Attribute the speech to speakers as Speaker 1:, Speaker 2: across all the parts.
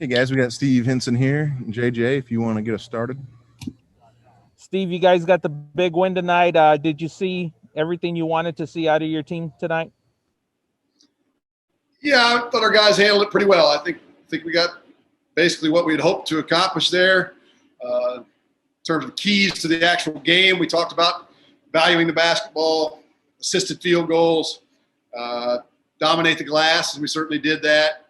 Speaker 1: Hey guys, we got Steve Henson here. JJ, if you want to get us started.
Speaker 2: Steve, you guys got the big win tonight. Did you see everything you wanted to see out of your team tonight?
Speaker 3: Yeah, I thought our guys handled it pretty well. I think we got basically what we'd hoped to accomplish there. In terms of keys to the actual game, we talked about valuing the basketball, assisted field goals, dominate the glass, and we certainly did that.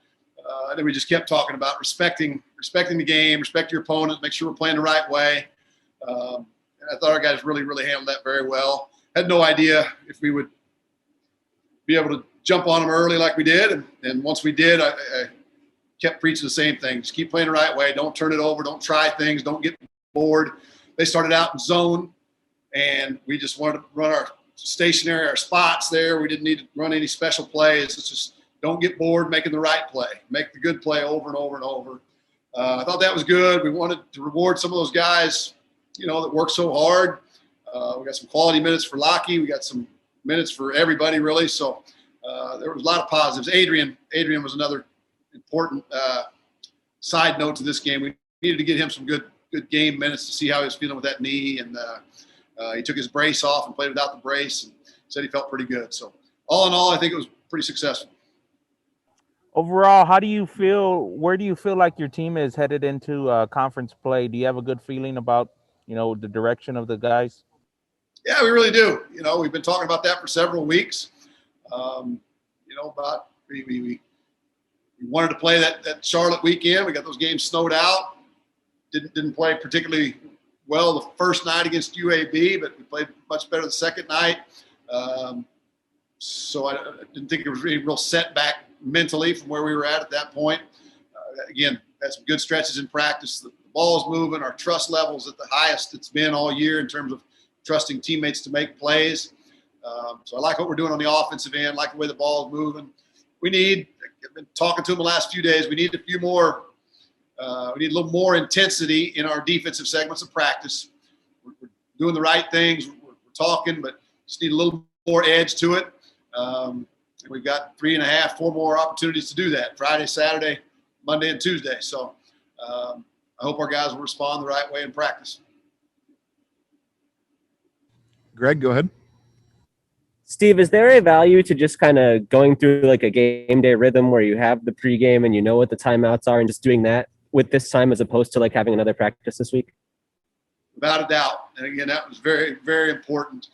Speaker 3: And then we just kept talking about respecting the game, respect your opponent, make sure we're playing the right way. And I thought our guys really handled that very well. Had no idea if we would be able to jump on them early like we did. And once we did, I kept preaching the same thing. Just keep playing the right way. Don't turn it over. Don't try things. Don't get bored. They started out in zone, and we just wanted to run our stationary, our spots there. We didn't need to run any special plays. It's just don't get bored making the right play. Make the good play over and over and over. I thought that was good. We wanted to reward some of those guys, that work so hard. We got some quality minutes for Lockie. We got some minutes for everybody, really. So there was a lot of positives. Adrian was another important side note to this game. We needed to get him some good game minutes to see how he was feeling with that knee. And he took his brace off and played without the brace and said he felt pretty good. So all in all, I think it was pretty successful.
Speaker 2: Overall, how do you feel? Where do you feel like your team is headed into conference play? Do you have a good feeling about the direction of the guys?
Speaker 3: Yeah, we really do. We've been talking about that for several weeks. About we wanted to play that Charlotte weekend. We got those games snowed out. Didn't play particularly well the first night against UAB, but we played much better the second night. So I didn't think it was really a real setback mentally from where we were at that point. Again, had some good stretches in practice. The ball's moving. Our trust level's at the highest it's been all year in terms of trusting teammates to make plays. So I like what we're doing on the offensive end, like the way the ball is moving. I've been talking to them the last few days, we need a few more, we need a little more intensity in our defensive segments of practice. We're doing the right things. We're talking, but just need a little more edge to it. And we've got 4 more opportunities to do that: Friday, Saturday, Monday, and Tuesday. So I hope our guys will respond the right way in practice.
Speaker 1: Greg, go ahead.
Speaker 4: Steve, is there a value to just kind of going through like a game day rhythm where you have the pregame and you know what the timeouts are and just doing that with this time as opposed to like having another practice this week?
Speaker 3: Without a doubt. And again, that was very, very important.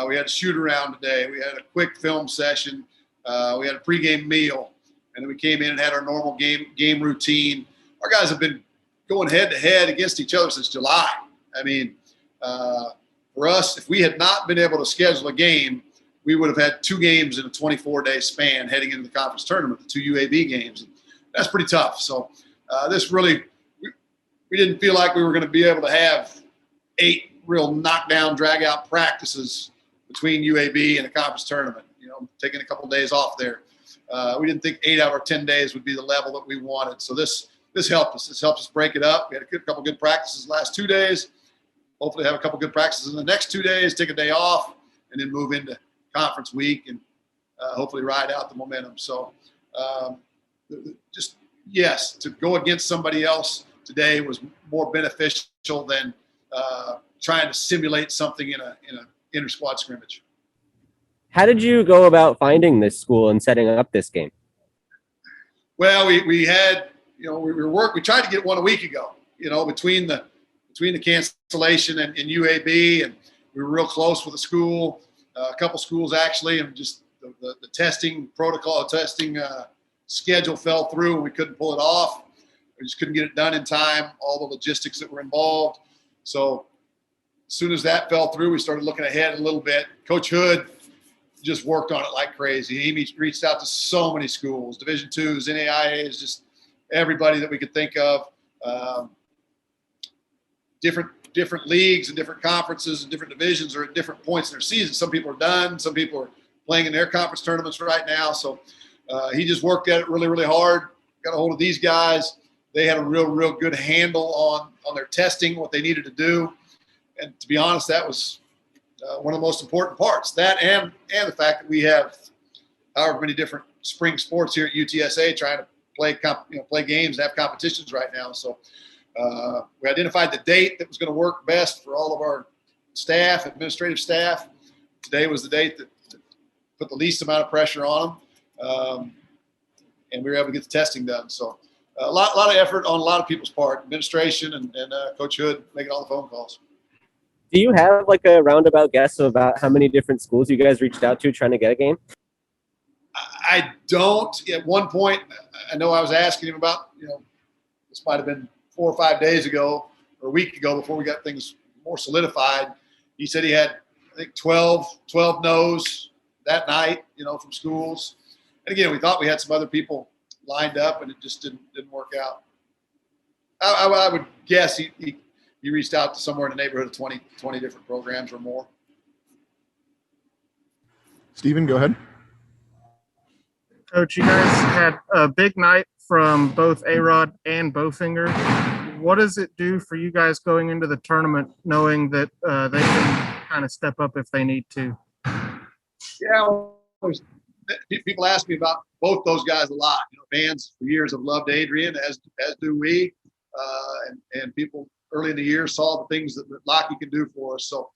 Speaker 3: We had a shoot around today. We had a quick film session. We had a pregame meal, and then we came in and had our normal game routine. Our guys have been going head to head against each other since July. I mean, for us, if we had not been able to schedule a game, we would have had 2 games in a 24-day span heading into the conference tournament, the 2 UAB games. And that's pretty tough. So this really, we didn't feel like we were going to be able to have 8 real knockdown, drag-out practices between UAB and the conference tournament, taking a couple of days off there. We didn't think 8 out of 10 days would be the level that we wanted. So this helped us. This helped us break it up. We had a couple good practices the last 2 days. Hopefully have a couple good practices in the next 2 days, take a day off, and then move into conference week and hopefully ride out the momentum. So to go against somebody else today was more beneficial than trying to simulate something in a inter-squad scrimmage.
Speaker 4: How did you go about finding this school and setting up this game?
Speaker 3: Well, we had, we tried to get one a week ago, between the cancellation and UAB, and we were real close with the school, a couple schools actually, and just the testing protocol, schedule fell through and we couldn't pull it off. We just couldn't get it done in time, all the logistics that were involved. So as soon as that fell through, we started looking ahead a little bit. Coach Hood just worked on it like crazy. He reached out to so many schools, Division IIs, NAIAs, just everybody that we could think of. Different leagues and different conferences and different divisions are at different points in their season. Some people are done. Some people are playing in their conference tournaments right now. So he just worked at it really, really hard. Got a hold of these guys. They had a real good handle on their testing, what they needed to do. And to be honest, that was one of the most important parts. That and the fact that we have however many different spring sports here at UTSA trying to play games and have competitions right now. So we identified the date that was going to work best for all of our staff, administrative staff. Today was the date that put the least amount of pressure on them, and we were able to get the testing done. So a lot of effort on a lot of people's part, administration and Coach Hood making all the phone calls.
Speaker 4: Do you have like a roundabout guess about how many different schools you guys reached out to trying to get a game?
Speaker 3: I don't. At one point, I know I was asking him about, this might have been 4 or 5 days ago or a week ago before we got things more solidified. He said he had, I think, 12 no's that night, from schools. And again, we thought we had some other people lined up, and it just didn't work out. I would guess he reached out to somewhere in the neighborhood of 20 different programs or more.
Speaker 1: Steven, go ahead.
Speaker 5: Coach, you guys had a big night from both A-Rod and Bowfinger. What does it do for you guys going into the tournament knowing that they can kind of step up if they need to?
Speaker 3: Yeah, people ask me about both those guys a lot. Fans for years have loved Adrian, as do we, and people early in the year saw the things that Lockie can do for us. So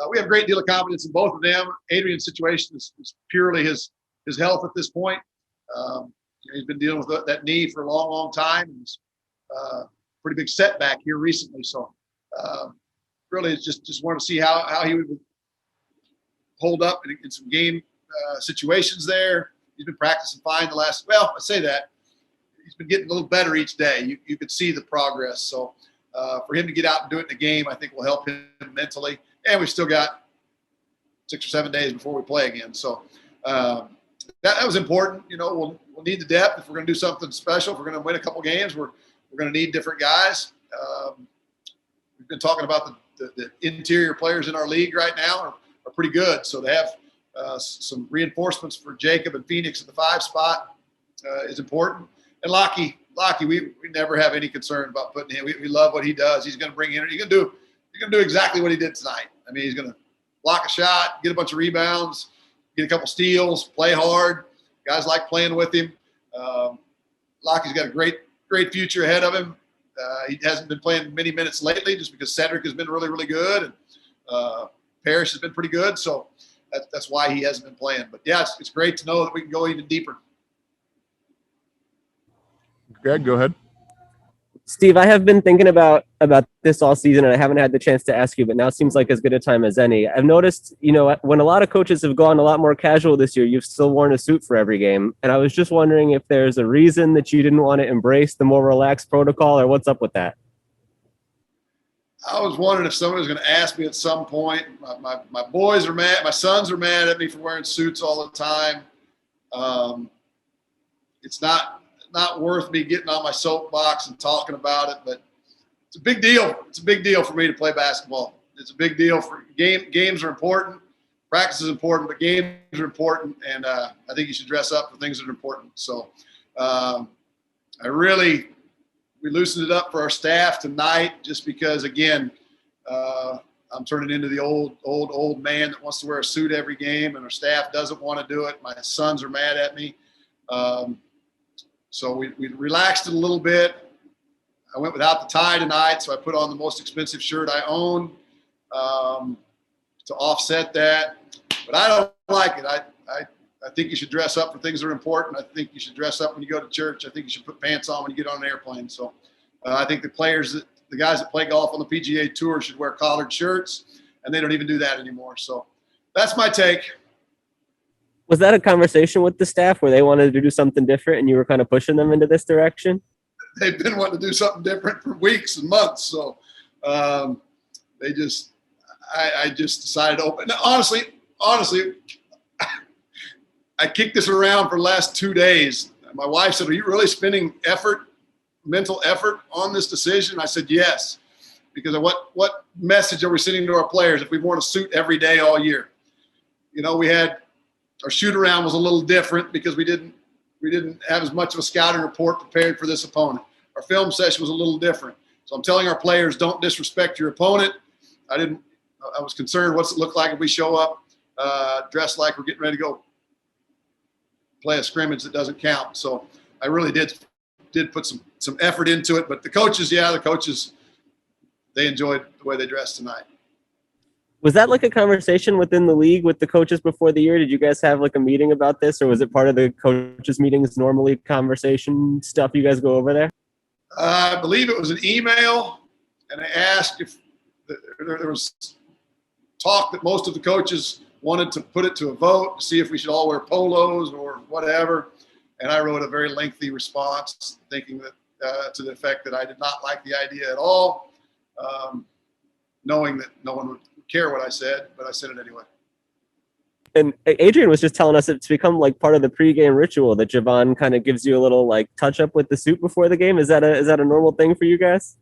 Speaker 3: we have a great deal of confidence in both of them. Adrian's situation is purely his health at this point. He's been dealing with that knee for a long, long time. It's pretty big setback here recently. So really, it's just wanted to see how he would hold up in some game situations there. He's been practicing fine I say that. He's been getting a little better each day. You could see the progress. So for him to get out and do it in a game, I think will help him mentally. And we've still got 6 or 7 days before we play again. So that was important. We'll need the depth if we're going to do something special. If we're going to win a couple games, we're going to need different guys. We've been talking about the interior players in our league right now are pretty good. So to have some reinforcements for Jacob and Phoenix at the 5 spot is important. And Lockie, we never have any concern about putting him. We love what he does. He's going to bring energy. He's going to do exactly what he did tonight. I mean, he's going to block a shot, get a bunch of rebounds, get a couple steals, play hard. Guys like playing with him. Lockie's got a great future ahead of him. He hasn't been playing many minutes lately just because Cedric has been really, really good, and Parrish has been pretty good. So that's why he hasn't been playing. But, yeah, it's great to know that we can go even deeper.
Speaker 4: Greg, go ahead. Steve, I have been thinking about this all season, and I haven't had the chance to ask you, but now it seems like as good a time as any. I've noticed, when a lot of coaches have gone a lot more casual this year, you've still worn a suit for every game. And I was just wondering if there's a reason that you didn't want to embrace the more relaxed protocol, or what's up with that?
Speaker 3: I was wondering if someone was going to ask me at some point. My boys are mad. My sons are mad at me for wearing suits all the time. It's not worth me getting on my soapbox and talking about it, but it's a big deal. It's a big deal for me to play basketball. It's a big deal for games are important. Practice is important, but games are important, and I think you should dress up for things that are important. So we loosened it up for our staff tonight just because, again, I'm turning into the old man that wants to wear a suit every game, and our staff doesn't want to do it. My sons are mad at me. So we relaxed it a little bit. I went without the tie tonight, so I put on the most expensive shirt I own to offset that. But I don't like it. I think you should dress up for things that are important. I think you should dress up when you go to church. I think you should put pants on when you get on an airplane. So I think the guys that play golf on the PGA Tour should wear collared shirts, and they don't even do that anymore. So that's my take.
Speaker 4: Was that a conversation with the staff where they wanted to do something different and you were kind of pushing them into this direction?
Speaker 3: They've been wanting to do something different for weeks and months. So I just decided to open. Now, honestly, I kicked this around for the last 2 days. My wife said, "Are you really spending mental effort on this decision?" I said, yes, because of what message are we sending to our players if we've worn a suit every day all year? We had our shoot around was a little different because we didn't have as much of a scouting report prepared for this opponent. Our film session was a little different. So I'm telling our players, don't disrespect your opponent. I was concerned, what's it look like if we show up dressed like we're getting ready to go play a scrimmage that doesn't count. So I really did did put some effort into it. But the coaches, they enjoyed the way they dressed tonight.
Speaker 4: Was that like a conversation within the league with the coaches before the year? Did you guys have like a meeting about this, or was it part of the coaches' meetings, normally conversation stuff you guys go over there?
Speaker 3: I believe it was an email, and I asked if there was talk that most of the coaches wanted to put it to a vote, see if we should all wear polos or whatever. And I wrote a very lengthy response thinking that to the effect that I did not like the idea at all, knowing that no one would care what I said, but I said it anyway.
Speaker 4: And Adrian was just telling us it's become like part of the pregame ritual that Javon kind of gives you a little like touch up with the suit before the game. Is that a normal thing for you guys?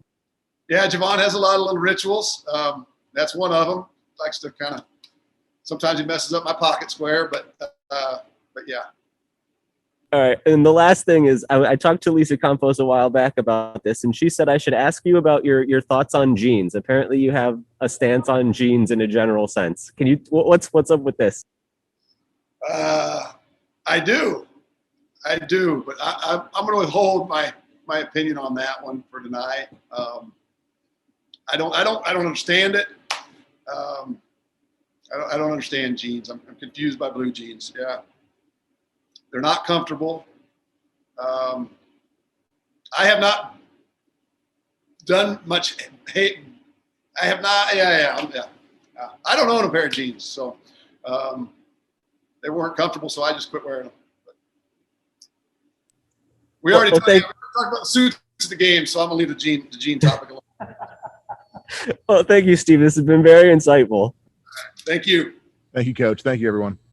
Speaker 3: Yeah, Javon has a lot of little rituals. That's one of them. Likes to kind of, sometimes he messes up my pocket square, but yeah.
Speaker 4: All right. And the last thing is I talked to Lisa Campos a while back about this, and she said I should ask you about your thoughts on jeans. Apparently you have a stance on jeans in a general sense. Can you, what's up with this?
Speaker 3: I do, but I'm going to withhold my opinion on that one for tonight. I don't understand it. I don't understand jeans. I'm confused by blue jeans. Yeah. They're not comfortable. I have not done much hate. I have not. Yeah. I don't own a pair of jeans, so they weren't comfortable, so I just quit wearing them. But we already talked about the suits at the game, so I'm gonna leave the jean topic alone.
Speaker 4: Well, thank you, Steve. This has been very insightful.
Speaker 3: Thank you.
Speaker 1: Thank you, Coach. Thank you, everyone.